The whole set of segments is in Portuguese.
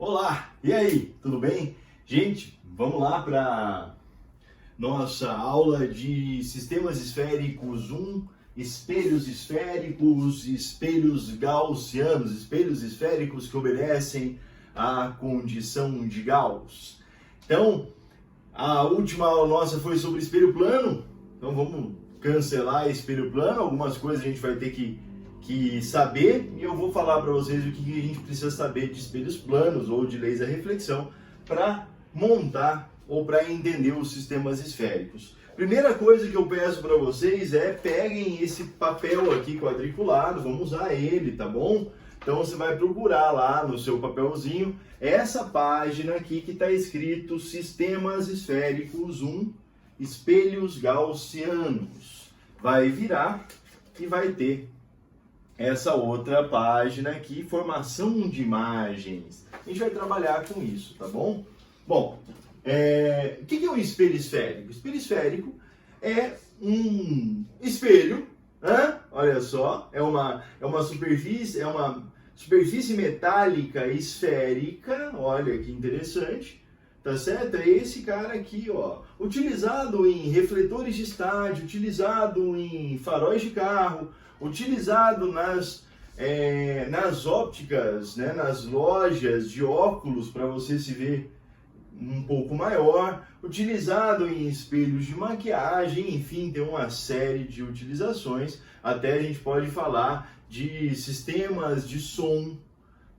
Olá, e aí, tudo bem? Gente, vamos lá para nossa aula de sistemas esféricos 1, espelhos esféricos, espelhos gaussianos, espelhos esféricos que obedecem à condição de Gauss. Então, a última aula nossa foi sobre espelho plano, então vamos cancelar espelho plano, algumas coisas a gente vai ter que saber, e eu vou falar para vocês o que a gente precisa saber de espelhos planos ou de laser reflexão para montar ou para entender os sistemas esféricos. Primeira coisa que eu peço para vocês é peguem esse papel aqui quadriculado, vamos usar ele, tá bom? Então você vai procurar lá no seu papelzinho essa página aqui que está escrito Sistemas Esféricos 1, Espelhos Gaussianos. Vai virar e vai ter essa outra página aqui, formação de imagens. A gente vai trabalhar com isso, tá bom? Bom, o que é um espelho esférico? Espelho esférico é um espelho, né? Olha só, é uma superfície metálica esférica, olha que interessante, tá certo? É esse cara aqui, ó, utilizado em refletores de estádio, utilizado em faróis de carro, utilizado nas ópticas, né, nas lojas de óculos para você se ver um pouco maior, utilizado em espelhos de maquiagem, enfim, tem uma série de utilizações. Até a gente pode falar de sistemas de som,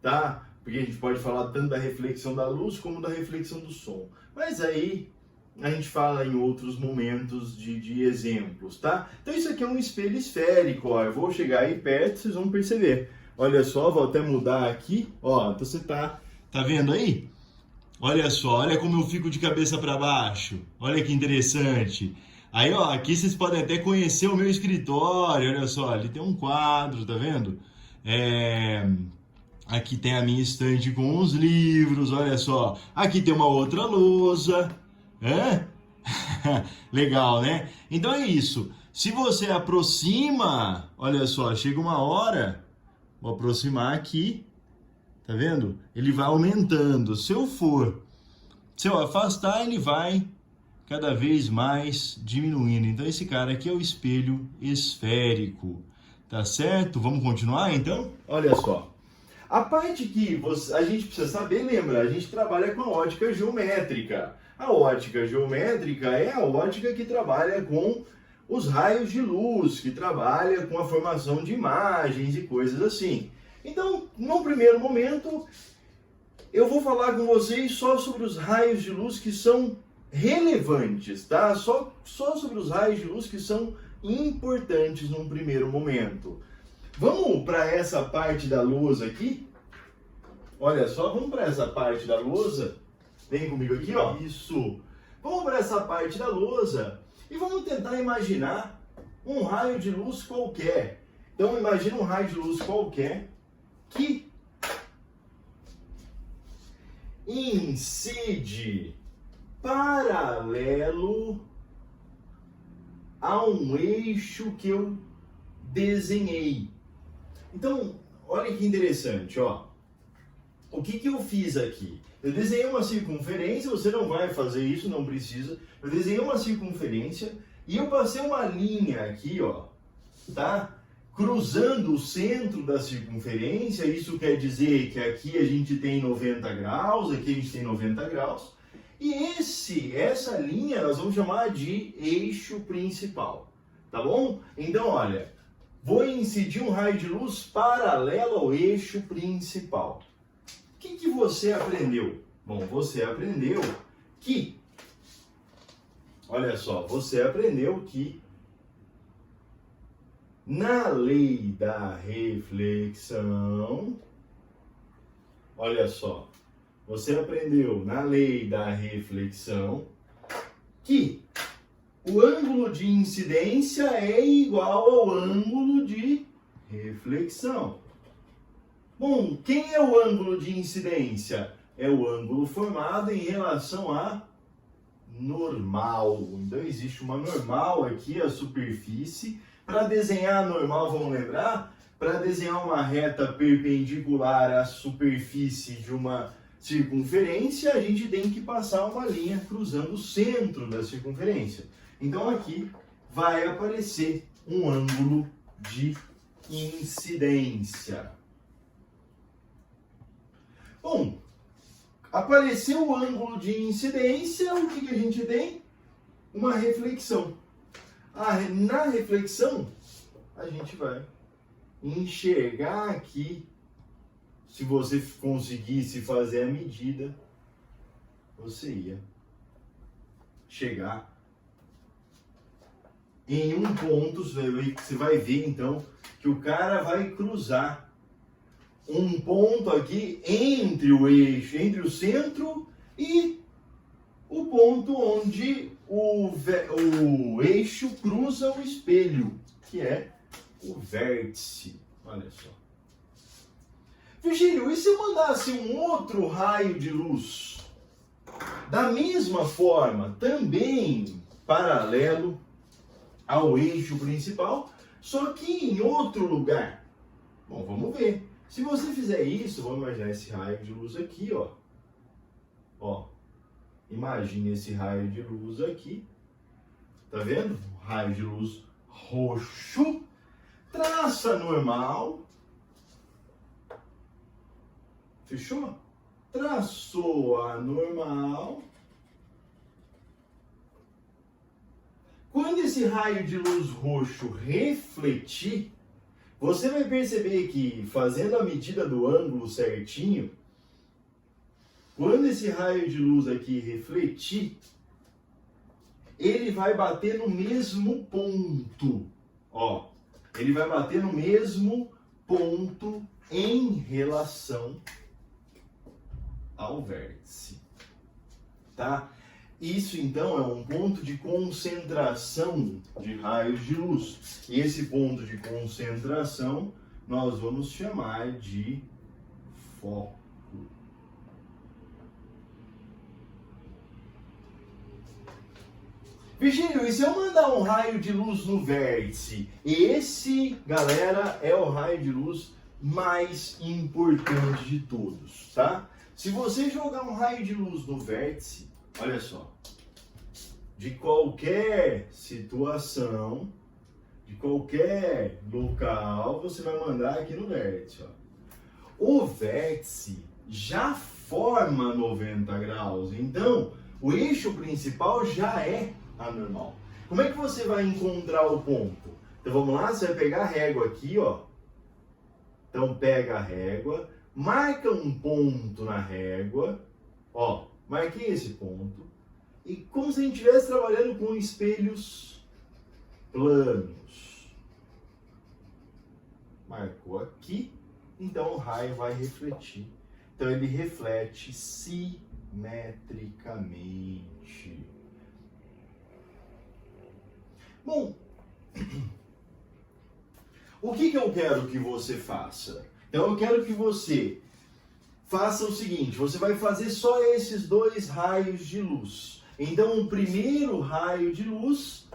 tá? Porque a gente pode falar tanto da reflexão da luz como da reflexão do som. Mas aí a gente fala em outros momentos de exemplos, tá? Então isso aqui é um espelho esférico, ó. Eu vou chegar aí perto, vocês vão perceber. Olha só, vou até mudar aqui, ó. Então você tá vendo aí? Olha só, olha como eu fico de cabeça para baixo. Olha que interessante. Aí, ó, aqui vocês podem até conhecer o meu escritório. Olha só, ali tem um quadro, tá vendo? Aqui tem a minha estante com os livros, olha só. Aqui tem uma outra lousa. Legal, né? Então é isso. Se você aproxima, olha só, chega uma hora, vou aproximar aqui, tá vendo? Ele vai aumentando. Se eu afastar, ele vai cada vez mais diminuindo. Então esse cara aqui é o espelho esférico, tá certo? Vamos continuar então? Olha só. A parte que a gente precisa saber, lembra, a gente trabalha com a ótica geométrica. A ótica geométrica é a ótica que trabalha com os raios de luz, que trabalha com a formação de imagens e coisas assim. Então, no primeiro momento, eu vou falar com vocês só sobre os raios de luz que são relevantes, tá? Só sobre os raios de luz que são importantes num primeiro momento. Vamos para essa parte da lousa aqui? Olha só, vamos para essa parte da lousa. Vem comigo aqui, ó. Isso. Vamos para essa parte da lousa e vamos tentar imaginar um raio de luz qualquer. Então, imagina um raio de luz qualquer que incide paralelo a um eixo que eu desenhei. Então, olha que interessante, ó. O que eu fiz aqui? Eu desenhei uma circunferência, você não vai fazer isso, não precisa. Eu desenhei uma circunferência e eu passei uma linha aqui, ó, tá? Cruzando o centro da circunferência, isso quer dizer que aqui a gente tem 90 graus, aqui a gente tem 90 graus. E essa linha nós vamos chamar de eixo principal, tá bom? Então, olha, vou incidir um raio de luz paralelo ao eixo principal. O que você aprendeu? Bom, você aprendeu que, olha só, você aprendeu que na lei da reflexão, olha só, você aprendeu na lei da reflexão que o ângulo de incidência é igual ao ângulo de reflexão. Bom, quem é o ângulo de incidência? É o ângulo formado em relação a normal. Então existe uma normal aqui, a superfície. Para desenhar a normal, vamos lembrar? Para desenhar uma reta perpendicular à superfície de uma circunferência, a gente tem que passar uma linha cruzando o centro da circunferência. Então aqui vai aparecer um ângulo de incidência. Bom, apareceu o ângulo de incidência, o que a gente tem? Uma reflexão. Na reflexão, a gente vai enxergar aqui, se você conseguisse fazer a medida, você ia chegar em um ponto, você vai ver então que o cara vai cruzar um ponto aqui entre o eixo, entre o centro e o ponto onde o eixo cruza o espelho, que é o vértice. Olha só. Virgílio, e se eu mandasse um outro raio de luz? Da mesma forma, também paralelo ao eixo principal, só que em outro lugar. Bom, vamos ver. Se você fizer isso, vamos imaginar esse raio de luz aqui, ó. Ó, imagine esse raio de luz aqui. Tá vendo? Raio de luz roxo. Traça normal. Fechou? Traçou a normal. Quando esse raio de luz roxo refletir, você vai perceber que, fazendo a medida do ângulo certinho, quando esse raio de luz aqui refletir, ele vai bater no mesmo ponto. Ó, ele vai bater no mesmo ponto em relação ao vértice. Tá? Isso, então, é um ponto de concentração de raios de luz. E esse ponto de concentração nós vamos chamar de foco. Virgílio, e se eu mandar um raio de luz no vértice? Esse, galera, é o raio de luz mais importante de todos, tá? Se você jogar um raio de luz no vértice, olha só, de qualquer situação, de qualquer local, você vai mandar aqui no vértice, ó. O vértice já forma 90 graus, então o eixo principal já é anormal. Como é que você vai encontrar o ponto? Então vamos lá, você vai pegar a régua aqui, ó. Então pega a régua, marca um ponto na régua, ó, marquei esse ponto, e como se a gente estivesse trabalhando com espelhos planos. Marcou aqui, então o raio vai refletir. Então ele reflete simetricamente. Bom, o que eu quero que você faça? Então eu quero que você faça o seguinte, você vai fazer só esses dois raios de luz. Então o primeiro raio de luz,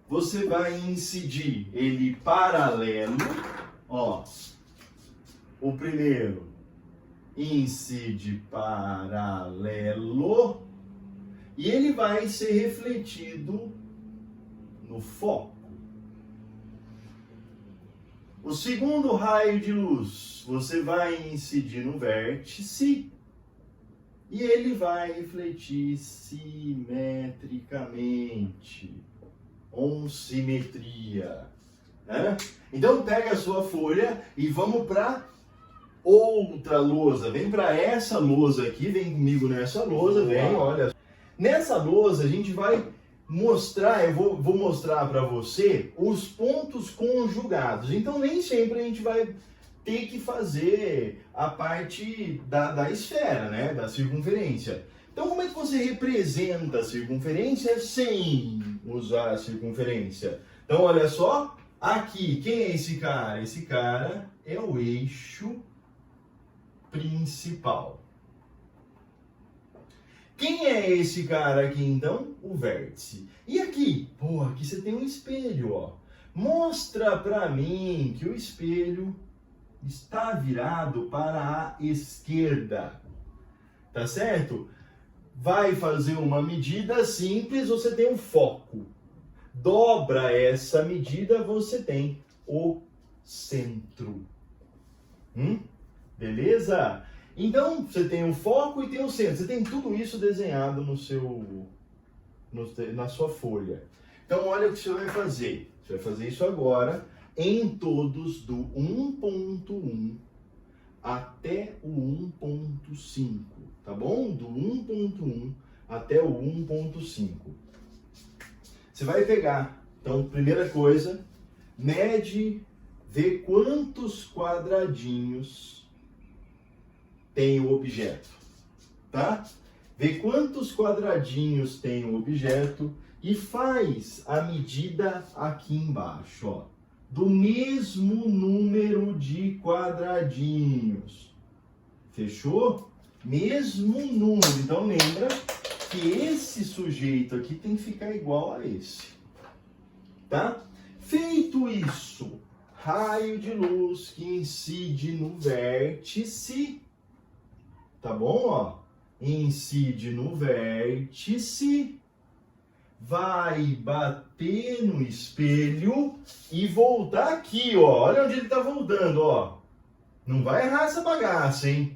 você vai incidir ele paralelo, ó. O primeiro incide paralelo e ele vai ser refletido no foco. O segundo raio de luz, você vai incidir no vértice e ele vai refletir simetricamente, com simetria, né? Então pega a sua folha e vamos para outra lousa. Vem para essa lousa aqui, vem comigo nessa lousa, vem, olha. Nessa lousa a gente vai mostrar, eu vou mostrar para você os pontos conjugados. Então nem sempre a gente vai ter que fazer a parte da esfera, né, da circunferência. Então como é que você representa a circunferência sem usar a circunferência? Então olha só, aqui, quem é esse cara? Esse cara é o eixo principal. Quem é esse cara aqui, então? O vértice. E aqui? Pô, aqui você tem um espelho, ó. Mostra pra mim que o espelho está virado para a esquerda. tá certo? Vai fazer uma medida simples, você tem um foco. Dobra essa medida, você tem o centro. Beleza? Então, você tem o foco e tem o centro. Você tem tudo isso desenhado na sua folha. Então, olha o que você vai fazer. Você vai fazer isso agora em todos do 1.1 até o 1.5, tá bom? Do 1.1 até o 1.5. Você vai pegar, então, primeira coisa, mede, vê quantos quadradinhos tem o objeto, tá? Vê quantos quadradinhos tem o objeto e faz a medida aqui embaixo, ó, do mesmo número de quadradinhos. Fechou? Mesmo número. Então lembra que esse sujeito aqui tem que ficar igual a esse, tá? Feito isso, raio de luz que incide no vértice, tá bom? Ó, incide no vértice, vai bater no espelho e voltar aqui, ó. Olha onde ele tá voltando, ó. Não vai errar essa bagaça, hein?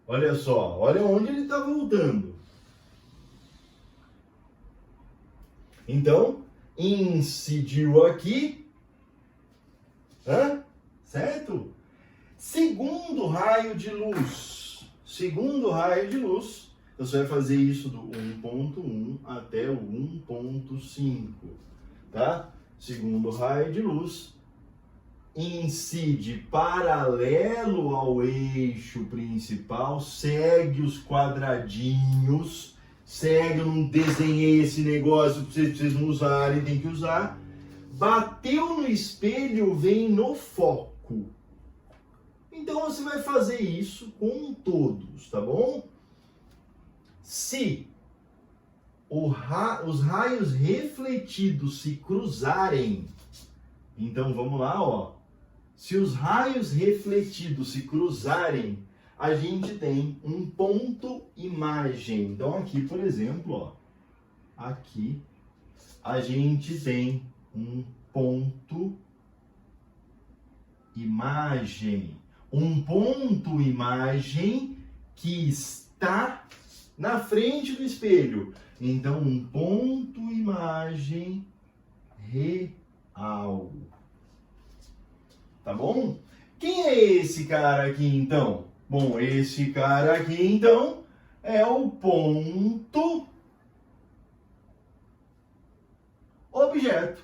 Olha só, olha onde ele tá voltando. Então, incidiu aqui, certo? Segundo raio de luz, você vai fazer isso do 1.1 até o 1.5, tá? Segundo raio de luz, incide paralelo ao eixo principal, segue os quadradinhos, segue, eu não desenhei esse negócio para vocês não usarem, tem que usar. Bateu no espelho, vem no foco. Então você vai fazer isso com todos, tá bom? Se os raios refletidos se cruzarem, então vamos lá, ó. Se os raios refletidos se cruzarem, a gente tem um ponto imagem. Então aqui, por exemplo, ó, aqui a gente tem um ponto imagem. Um ponto imagem que está na frente do espelho. Então, um ponto imagem real. Tá bom? Quem é esse cara aqui, então? Bom, esse cara aqui, então, é o ponto objeto.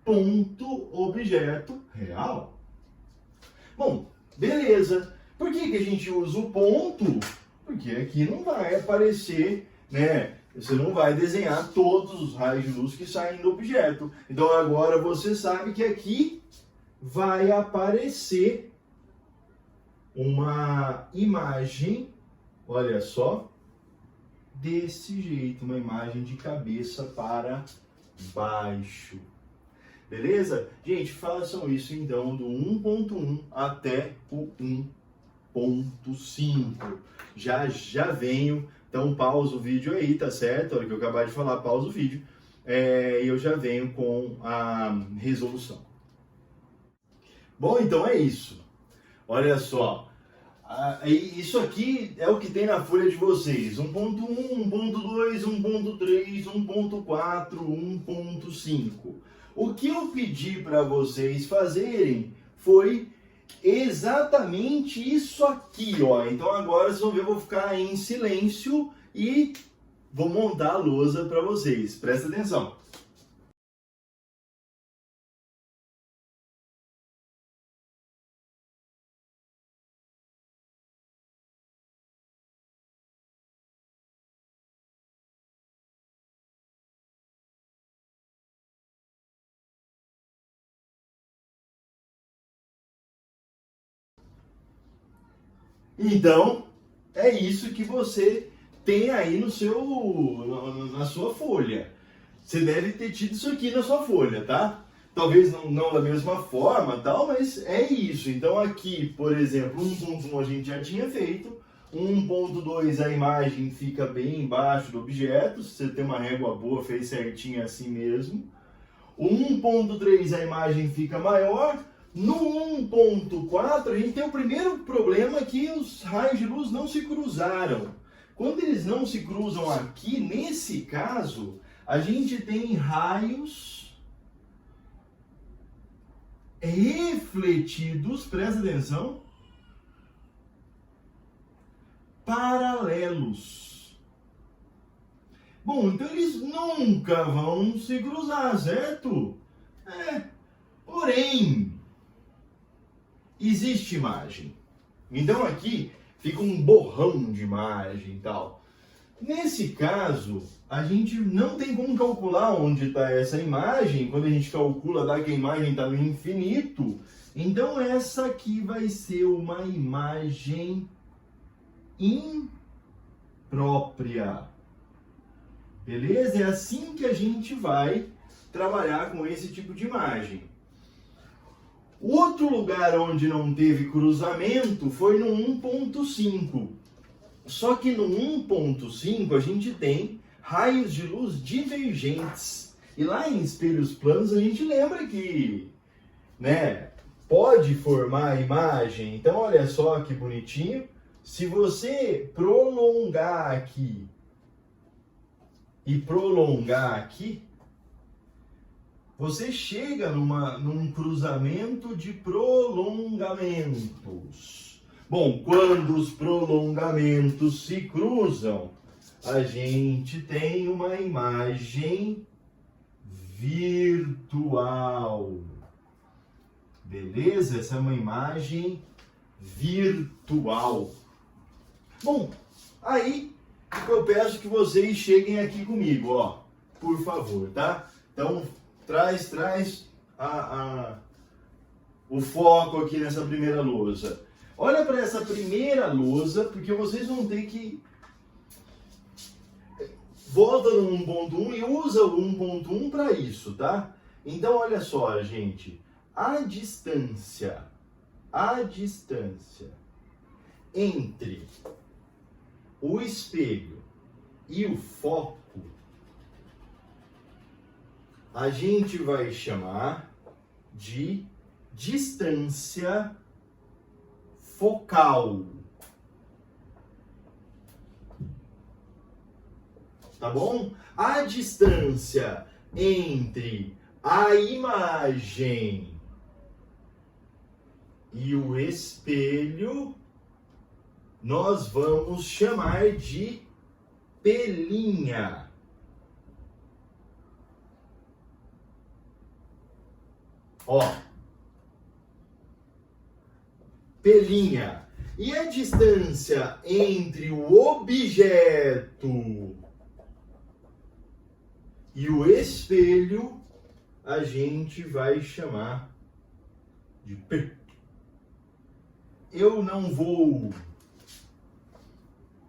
Ponto objeto real. Bom, beleza. Por que a gente usa o ponto? Porque aqui não vai aparecer, né? Você não vai desenhar todos os raios de luz que saem do objeto. Então agora você sabe que aqui vai aparecer uma imagem, olha só, desse jeito, uma imagem de cabeça para baixo. Beleza? Gente, façam isso então do 1.1 até o 1.5. Já venho, então pausa o vídeo aí, tá certo? A hora que eu acabar de falar, pausa o vídeo. E eu já venho com a resolução. Bom, então é isso. Olha só. Isso aqui é o que tem na folha de vocês. 1.1, 1.2, 1.3, 1.4, 1.5. O que eu pedi para vocês fazerem foi exatamente isso aqui, ó. Então agora vocês vão ver, eu vou ficar em silêncio e vou montar a lousa para vocês. Presta atenção. Então, é isso que você tem aí na sua folha. Você deve ter tido isso aqui na sua folha, tá? Talvez não da mesma forma, tal, mas é isso. Então aqui, por exemplo, 1.1 a gente já tinha feito, 1.2 a imagem fica bem embaixo do objeto, se você tem uma régua boa, fez certinho assim mesmo. O 1.3 a imagem fica maior. No 1.4 a gente tem o primeiro problema que os raios de luz não se cruzaram. Quando eles não se cruzam aqui, nesse caso, a gente tem raios refletidos, presta atenção, paralelos. Bom, então eles nunca vão se cruzar, certo? Porém, existe imagem. Então aqui fica um borrão de imagem e tal. Nesse caso, a gente não tem como calcular onde está essa imagem. Quando a gente calcula, dá que a imagem está no infinito. Então essa aqui vai ser uma imagem imprópria. Beleza? É assim que a gente vai trabalhar com esse tipo de imagem. O outro lugar onde não teve cruzamento foi no 1.5. Só que no 1.5 a gente tem raios de luz divergentes. E lá em espelhos planos a gente lembra que, né, pode formar imagem. Então olha só que bonitinho. Se você prolongar aqui e prolongar aqui, você chega num cruzamento de prolongamentos. Bom, quando os prolongamentos se cruzam, a gente tem uma imagem virtual. Beleza? Essa é uma imagem virtual. Bom, aí eu peço que vocês cheguem aqui comigo, ó, por favor, tá? Então, traz o foco aqui nessa primeira lousa. Olha para essa primeira lousa, porque vocês vão ter que... Volta no 1.1 e usa o 1.1 para isso, tá? Então, olha só, gente. A distância entre o espelho e o foco, a gente vai chamar de distância focal. Tá bom? A distância entre a imagem e o espelho nós vamos chamar de pelinha. Ó, pelinha. E a distância entre o objeto e o espelho a gente vai chamar de P. Eu não vou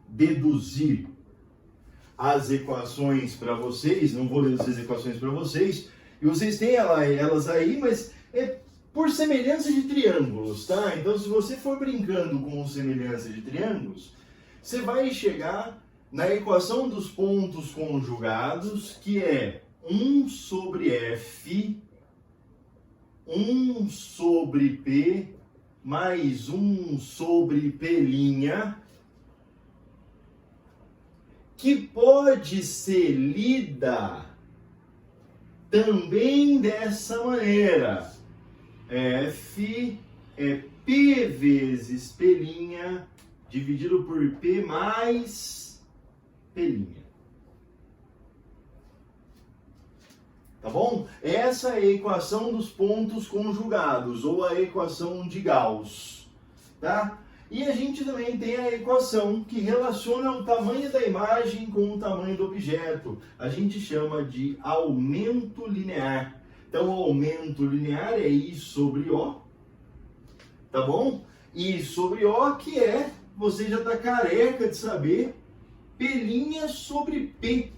deduzir as equações para vocês, não vou deduzir as equações para vocês, e vocês têm elas aí, mas é por semelhança de triângulos, tá? Então, se você for brincando com semelhança de triângulos, você vai chegar na equação dos pontos conjugados, que é 1 sobre F, 1 sobre P, mais 1 sobre P', que pode ser lida também dessa maneira. F é P vezes P' dividido por P mais P'. Tá bom? Essa é a equação dos pontos conjugados, ou a equação de Gauss. Tá? E a gente também tem a equação que relaciona o tamanho da imagem com o tamanho do objeto. A gente chama de aumento linear. Então, o aumento linear é I sobre O, tá bom? I sobre O, que é, você já está careca de saber, P' sobre P,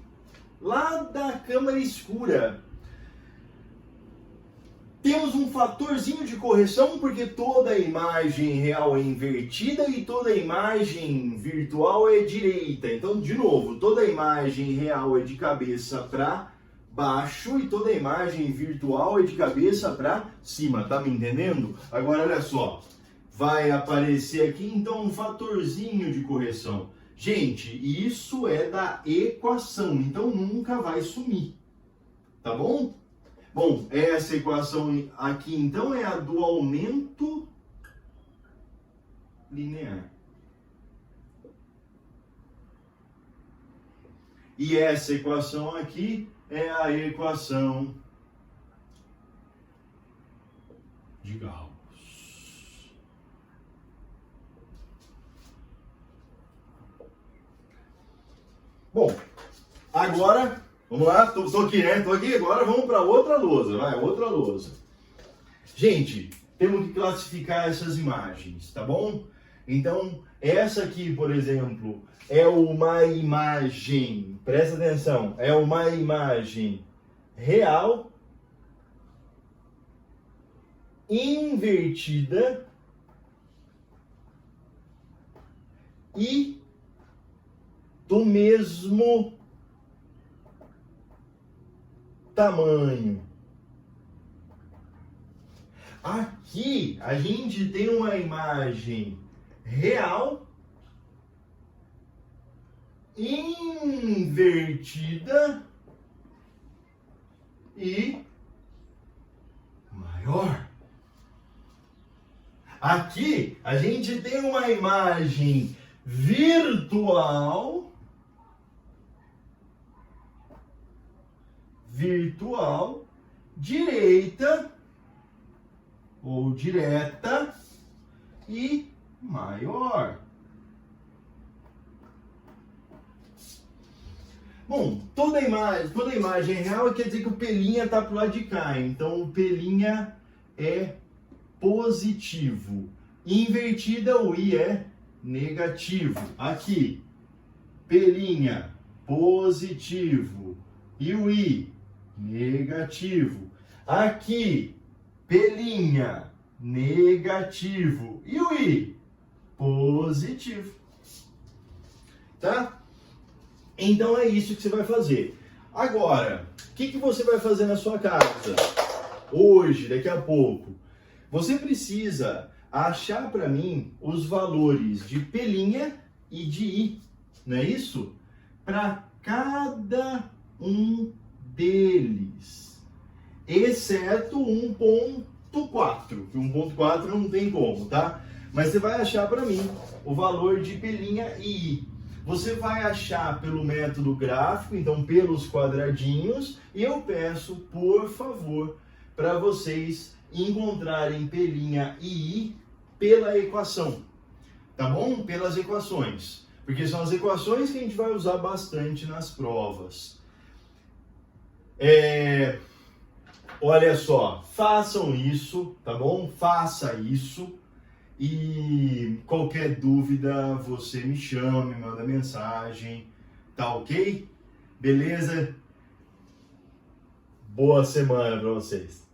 lá da câmara escura. Temos um fatorzinho de correção, porque toda imagem real é invertida e toda imagem virtual é direita. Então, de novo, toda imagem real é de cabeça para baixo e toda imagem virtual é de cabeça para cima, tá me entendendo? Agora, olha só, vai aparecer aqui, então, um fatorzinho de correção. Gente, isso é da equação, então nunca vai sumir, tá bom? Bom, essa equação aqui, então, é a do aumento linear. E essa equação aqui é a equação de Gauss. Bom, agora, vamos lá, tô aqui, né? Tô aqui, agora vamos para outra lousa, vai, outra lousa. Gente, temos que classificar essas imagens, tá bom? Então, essa aqui, por exemplo, é uma imagem, presta atenção, é uma imagem real invertida e do mesmo tamanho. Aqui a gente tem uma imagem real invertida e maior. Aqui a gente tem uma imagem virtual direita ou direta e maior. Bom, toda imagem real quer dizer que o pelinha está pro lado de cá, então o pelinha é positivo. Invertida, o i é negativo. Aqui, pelinha positivo e o i negativo. Aqui, pelinha negativo e o i positivo. Tá? Então é isso que você vai fazer. Agora, o que você vai fazer na sua casa? Hoje, daqui a pouco. Você precisa achar para mim os valores de pelinha e de i, não é isso? Para cada um deles, exceto 1.4, que 1.4 não tem como, tá? Mas você vai achar para mim o valor de pelinha e i. Você vai achar pelo método gráfico, então pelos quadradinhos, e eu peço, por favor, para vocês encontrarem pelinha e i pela equação, tá bom? Pelas equações, porque são as equações que a gente vai usar bastante nas provas. Olha só, façam isso, tá bom? Faça isso. E qualquer dúvida, você me chama, me manda mensagem, tá ok? Beleza? Boa semana para vocês.